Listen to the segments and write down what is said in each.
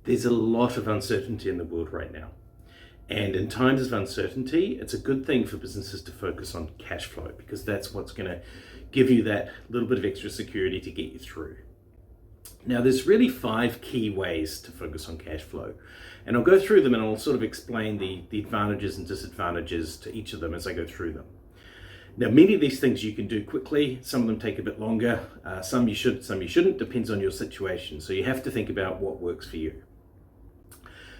There's a lot of uncertainty in the world right now. And in times of uncertainty, it's a good thing for businesses to focus on cash flow, because that's what's going to give you that little bit of extra security to get you through. Now, there's really 5 key ways to focus on cash flow. And I'll go through them and I'll sort of explain the advantages and disadvantages to each of them as I go through them. Now, many of these things you can do quickly. Some of them take a bit longer. Some you should, some you shouldn't. Depends on your situation. So you have to think about what works for you.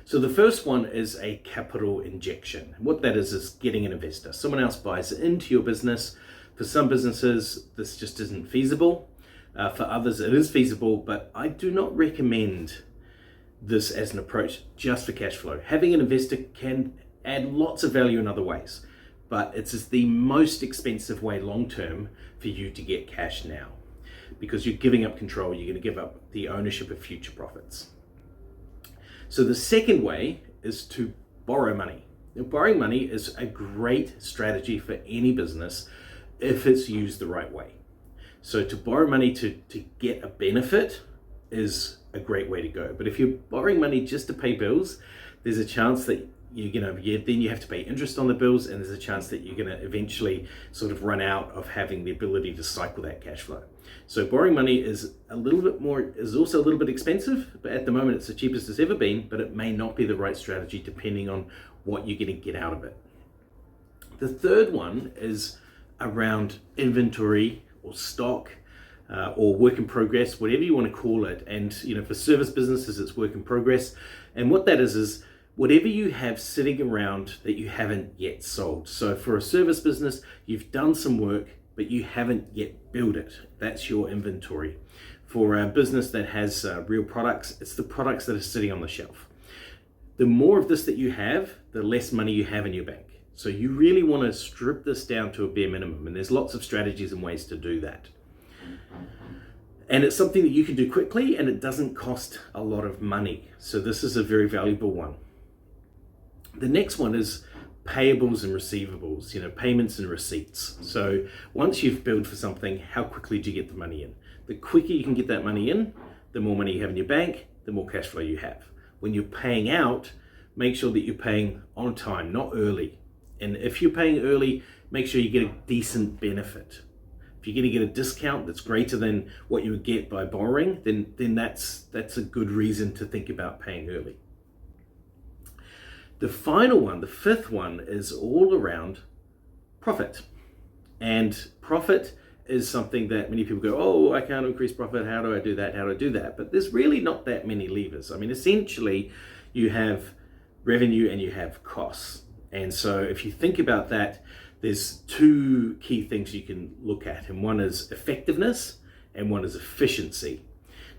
So the first one is a capital injection. What that is getting an investor. Someone else buys into your business. For some businesses, this just isn't feasible. For others, it is feasible, but I do not recommend this as an approach just for cash flow. Having an investor can add lots of value in other ways, but it's the most expensive way long-term for you to get cash now, because you're giving up control. You're going to give up the ownership of future profits. So the second way is to borrow money. Now, borrowing money is a great strategy for any business if it's used the right way. So to borrow money to get a benefit is a great way to go. But if you're borrowing money just to pay bills, there's a chance that then you have to pay interest on the bills, and there's a chance that you're going to eventually sort of run out of having the ability to cycle that cash flow. So borrowing money is also a little bit expensive, but at the moment it's the cheapest it's ever been, but it may not be the right strategy depending on what you're going to get out of it. The third one is around inventory or stock, or work in progress, whatever you want to call it. And for service businesses, it's work in progress. And what that is whatever you have sitting around that you haven't yet sold. So for a service business, you've done some work, but you haven't yet built it. That's your inventory. For a business that has real products, it's the products that are sitting on the shelf. The more of this that you have, the less money you have in your bank. So you really want to strip this down to a bare minimum, and there's lots of strategies and ways to do that. And it's something that you can do quickly, and it doesn't cost a lot of money. So this is a very valuable one. The next one is payables and receivables, payments and receipts. So once you've billed for something, how quickly do you get the money in? The quicker you can get that money in, the more money you have in your bank, the more cash flow you have. When you're paying out, make sure that you're paying on time, not early. And if you're paying early, make sure you get a decent benefit. If you're going to get a discount that's greater than what you would get by borrowing, then that's a good reason to think about paying early. The final one, the fifth one, is all around profit. And profit is something that many people go, oh, I can't increase profit. How do I do that? How do I do that? But there's really not that many levers. I mean, essentially, you have revenue and you have costs. And so if you think about that, there's 2 key things you can look at. And one is effectiveness and one is efficiency.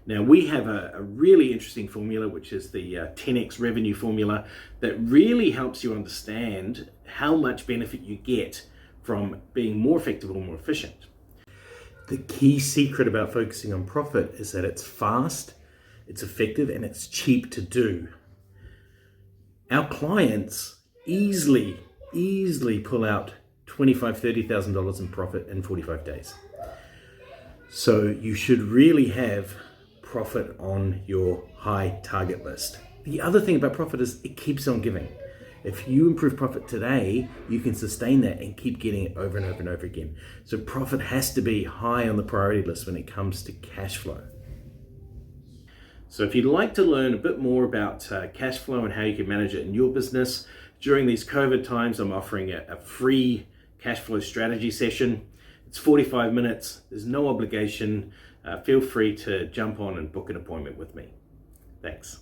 Now, we have a really interesting formula, which is the 10x revenue formula, that really helps you understand how much benefit you get from being more effective or more efficient. The key secret about focusing on profit is that it's fast, it's effective, and it's cheap to do. Our clients easily pull out $25,000, $30,000 in profit in 45 days. So you should really have profit on your high target list. The other thing about profit is it keeps on giving. If you improve profit today, you can sustain that and keep getting it over and over and over again. So profit has to be high on the priority list when it comes to cash flow. So if you'd like to learn a bit more about cash flow and how you can manage it in your business, during these COVID times, I'm offering a free cash flow strategy session. It's 45 minutes. There's no obligation. Feel free to jump on and book an appointment with me. Thanks.